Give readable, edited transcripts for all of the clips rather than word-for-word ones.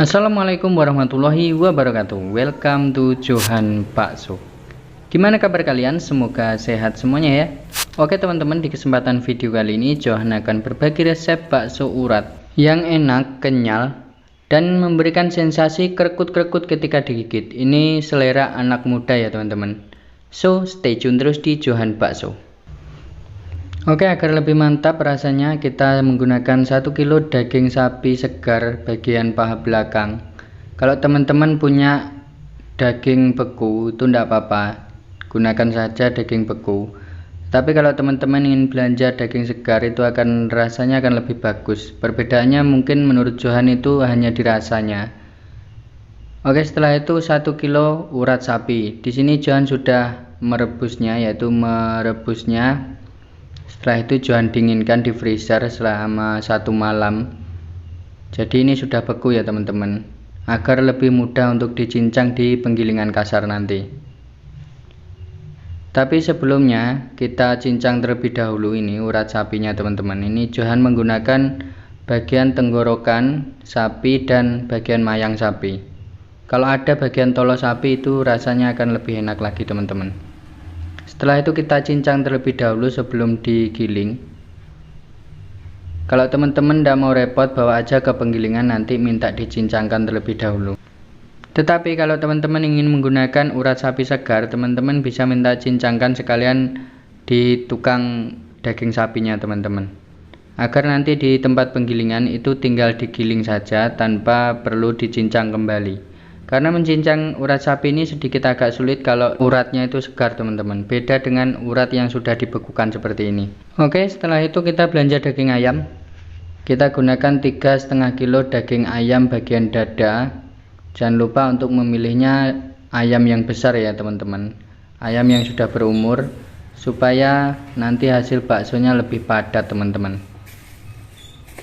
Assalamualaikum warahmatullahi wabarakatuh. Welcome to Johan Bakso. Gimana kabar kalian? Semoga sehat semuanya ya. Oke teman-teman, di kesempatan video kali ini Johan akan berbagi resep bakso urat yang enak, kenyal, dan memberikan sensasi krekut-krekut ketika digigit. Ini selera anak muda ya teman-teman. So stay tune terus di Johan Bakso. Oke, agar lebih mantap rasanya kita menggunakan 1 kilo daging sapi segar bagian paha belakang. Kalau teman-teman punya daging beku itu tidak apa-apa, gunakan saja daging beku. Tapi kalau teman-teman ingin belanja daging segar itu rasanya akan lebih bagus. Perbedaannya mungkin menurut Johan itu hanya di rasanya. Oke, setelah itu 1 kilo urat sapi. Di sini Johan sudah merebusnya, setelah itu Johan dinginkan di freezer selama 1 malam. Jadi ini sudah beku ya teman-teman, agar lebih mudah untuk dicincang di penggilingan kasar nanti. Tapi sebelumnya kita cincang terlebih dahulu ini urat sapinya teman-teman. Ini Johan menggunakan bagian tenggorokan sapi dan bagian mayang sapi. Kalau ada bagian tolo sapi itu rasanya akan lebih enak lagi teman-teman. Setelah itu kita cincang terlebih dahulu sebelum digiling. Kalau teman-teman tidak mau repot, bawa aja ke penggilingan, nanti minta dicincangkan terlebih dahulu. Tetapi kalau teman-teman ingin menggunakan urat sapi segar, teman-teman bisa minta cincangkan sekalian di tukang daging sapinya teman-teman, agar nanti di tempat penggilingan itu tinggal digiling saja tanpa perlu dicincang kembali. Karena mencincang urat sapi ini sedikit agak sulit kalau uratnya itu segar teman-teman. Beda dengan urat yang sudah dibekukan seperti ini. Oke, setelah itu kita belanja daging ayam. Kita gunakan 3,5 kilo daging ayam bagian dada. Jangan lupa untuk memilihnya ayam yang besar ya teman-teman. Ayam yang sudah berumur, supaya nanti hasil baksonya lebih padat teman-teman.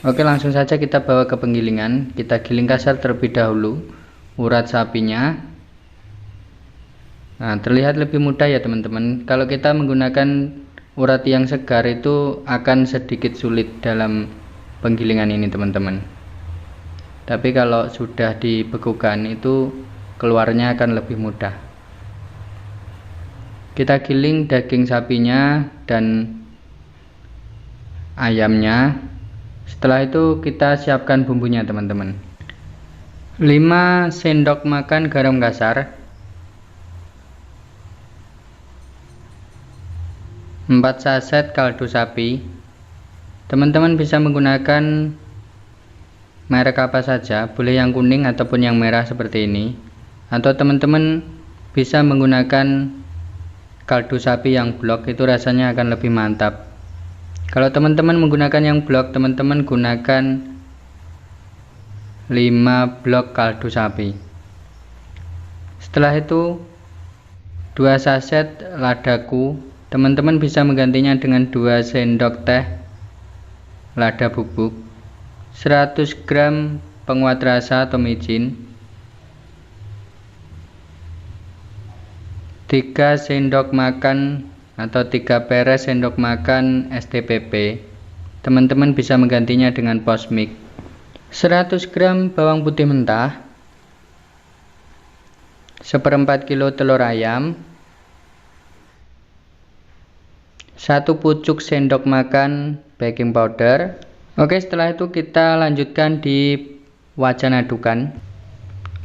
Oke, langsung saja kita bawa ke penggilingan. Kita giling kasar terlebih dahulu urat sapinya. Nah, terlihat lebih mudah ya teman-teman. Kalau kita menggunakan urat yang segar itu akan sedikit sulit dalam penggilingan ini teman-teman. Tapi kalau sudah dibekukan itu keluarnya akan lebih mudah. Kita giling daging sapinya dan ayamnya. Setelah itu kita siapkan bumbunya teman-teman. 5 sendok makan garam kasar, 4 saset kaldu sapi. Teman-teman bisa menggunakan merek apa saja, boleh yang kuning ataupun yang merah seperti ini, atau teman-teman bisa menggunakan kaldu sapi yang blok, itu rasanya akan lebih mantap. Kalau teman-teman menggunakan yang blok, teman-teman gunakan 5 blok kaldu sapi. Setelah itu 2 saset ladaku. Teman-teman bisa menggantinya dengan 2 sendok teh lada bubuk, 100 gram penguat rasa atau micin, 3 sendok makan atau 3 peres sendok makan STPP. Teman-teman bisa menggantinya dengan posmik. 100 gram bawang putih mentah, 1/4 kilo telur ayam, 1 pucuk sendok makan baking powder. Oke, setelah itu kita lanjutkan di wajan adukan.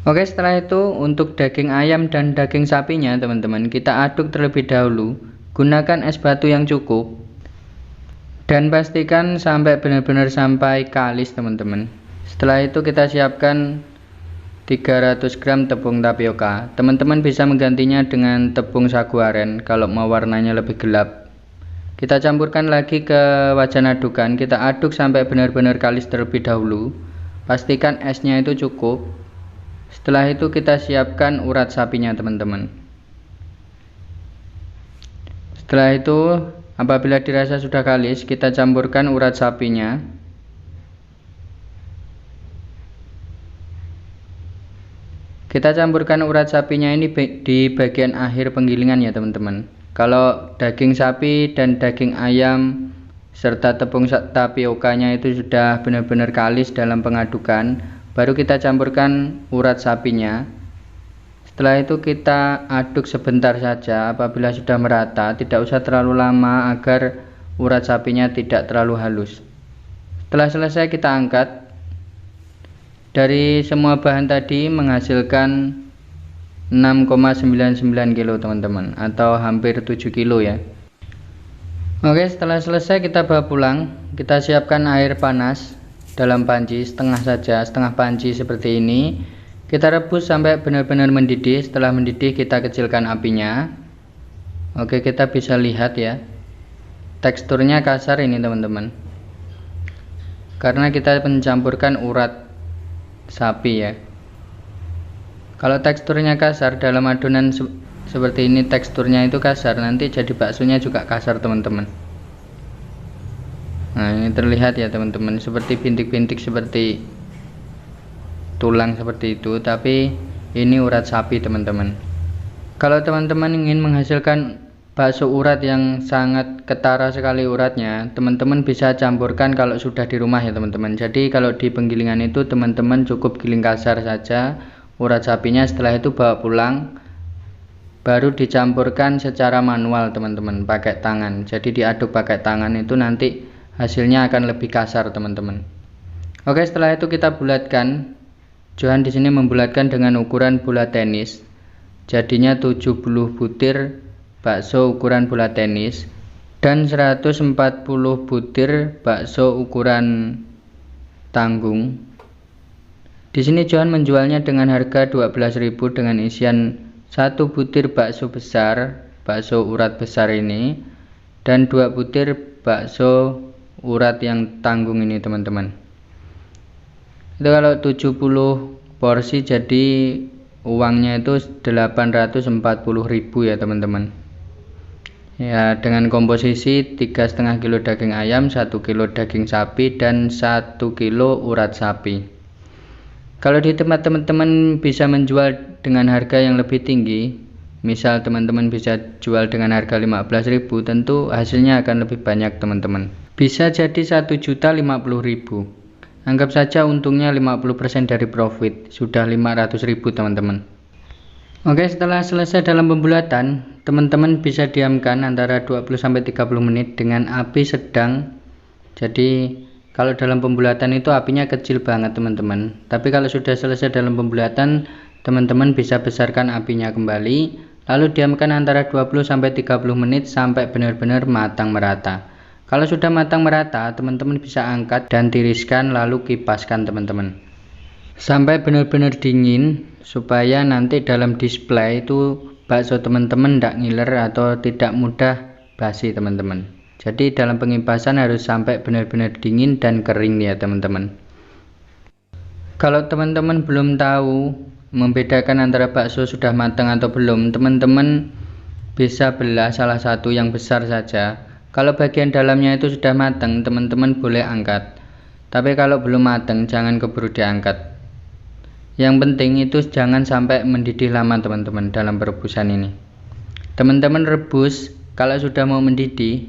Oke, setelah itu untuk daging ayam dan daging sapinya teman-teman, kita aduk terlebih dahulu. Gunakan es batu yang cukup dan pastikan sampai benar-benar sampai kalis teman-teman. Setelah itu kita siapkan 300 gram tepung tapioka. Teman-teman bisa menggantinya dengan tepung sagu aren kalau mau warnanya lebih gelap. Kita campurkan lagi ke wajan adukan. Kita aduk sampai benar-benar kalis terlebih dahulu. Pastikan esnya itu cukup. Setelah itu kita siapkan urat sapinya teman-teman. Setelah itu apabila dirasa sudah kalis, kita campurkan urat sapinya. Kita campurkan urat sapinya ini di bagian akhir penggilingan ya teman-teman. Kalau daging sapi dan daging ayam serta tepung tapiokanya itu sudah benar-benar kalis dalam pengadukan, Baru kita campurkan urat sapinya. Setelah itu kita aduk sebentar saja. Apabila sudah merata, tidak usah terlalu lama agar urat sapinya tidak terlalu halus. Setelah selesai kita angkat. Dari semua bahan tadi menghasilkan 6,99 kilo teman-teman, atau hampir 7 kilo ya. Oke, setelah selesai kita bawa pulang. Kita siapkan air panas dalam panci setengah saja, setengah panci seperti ini. Kita rebus sampai benar-benar mendidih. Setelah mendidih kita kecilkan apinya. Oke, kita bisa lihat ya, teksturnya kasar ini teman-teman, karena kita mencampurkan urat sapi ya. Kalau teksturnya kasar dalam adonan seperti ini, teksturnya itu kasar, nanti jadi baksonya juga kasar teman-teman. Nah, ini terlihat ya teman-teman, seperti bintik-bintik seperti tulang seperti itu, tapi ini urat sapi teman-teman. Kalau teman-teman ingin menghasilkan bakso urat yang sangat ketara sekali uratnya, teman-teman bisa campurkan kalau sudah di rumah ya teman-teman. Jadi kalau di penggilingan itu teman-teman cukup giling kasar saja urat sapinya. Setelah itu bawa pulang, baru dicampurkan secara manual teman-teman, pakai tangan. Jadi diaduk pakai tangan, itu nanti hasilnya akan lebih kasar teman-teman. Oke, setelah itu kita bulatkan. Johan di sini membulatkan dengan ukuran bola tenis. Jadinya 70 butir bakso ukuran bola tenis dan 140 butir bakso ukuran tanggung. Di sini Johan menjualnya dengan harga 12.000 dengan isian 1 butir bakso besar, bakso urat besar ini, dan 2 butir bakso urat yang tanggung ini teman-teman. Itu kalau 70 porsi jadi uangnya itu 840.000 ya teman-teman. Ya, dengan komposisi 3,5 kilo daging ayam, 1 kilo daging sapi, dan 1 kilo urat sapi. Kalau di tempat teman-teman bisa menjual dengan harga yang lebih tinggi, misal teman-teman bisa jual dengan harga 15.000, tentu hasilnya akan lebih banyak teman-teman. Bisa jadi 1.050.000. Anggap saja untungnya 50% dari profit, sudah 500.000 teman-teman. Oke, setelah selesai dalam pembulatan, teman-teman bisa diamkan antara 20-30 menit dengan api sedang. Jadi kalau dalam pembulatan itu apinya kecil banget teman-teman. Tapi kalau sudah selesai dalam pembulatan, teman-teman bisa besarkan apinya kembali, lalu diamkan antara 20-30 menit sampai benar-benar matang merata. Kalau sudah matang merata, teman-teman bisa angkat dan tiriskan lalu kipaskan teman-teman, sampai benar-benar dingin, supaya nanti dalam display itu bakso teman-teman tidak ngiler atau tidak mudah basi teman-teman. Jadi dalam pengipasan harus sampai benar-benar dingin dan kering ya teman-teman. Kalau teman-teman belum tahu membedakan antara bakso sudah matang atau belum, teman-teman bisa belah salah satu yang besar saja. Kalau bagian dalamnya itu sudah matang, teman-teman boleh angkat. Tapi kalau belum matang, jangan keburu diangkat. Yang penting itu jangan sampai mendidih lama teman-teman dalam perebusan ini. Teman-teman rebus, kalau sudah mau mendidih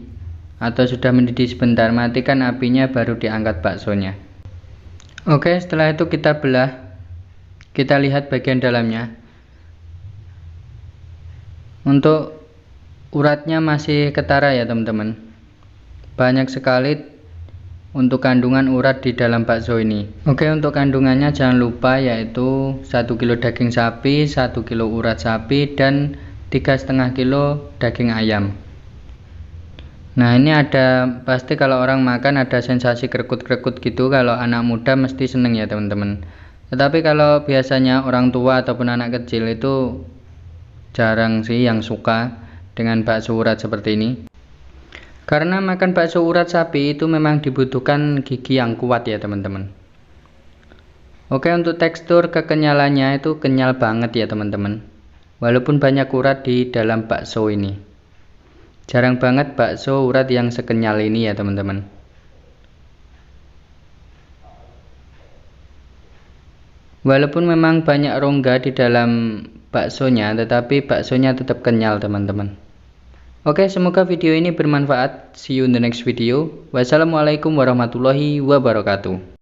atau sudah mendidih sebentar, matikan apinya baru diangkat baksonya. Oke, setelah itu kita belah. Kita lihat bagian dalamnya. Untuk uratnya masih ketara ya teman-teman. Banyak sekali untuk kandungan urat di dalam bakso ini. Oke, untuk kandungannya jangan lupa, yaitu 1 kilo daging sapi, 1 kilo urat sapi, dan 3,5 kilo daging ayam. Nah, ini ada, pasti kalau orang makan ada sensasi krekut-krekut gitu. Kalau anak muda mesti seneng ya teman-teman. Tetapi kalau biasanya orang tua ataupun anak kecil itu jarang sih yang suka dengan bakso urat seperti ini. Karena makan bakso urat sapi itu memang dibutuhkan gigi yang kuat ya teman-teman. Oke, untuk tekstur kekenyalannya itu kenyal banget ya teman-teman. Walaupun banyak urat di dalam bakso ini. Jarang banget bakso urat yang sekenyal ini ya teman-teman. Walaupun memang banyak rongga di dalam baksonya, tetapi baksonya tetap kenyal teman-teman. Oke, semoga video ini bermanfaat. See you in the next video. Wassalamualaikum warahmatullahi wabarakatuh.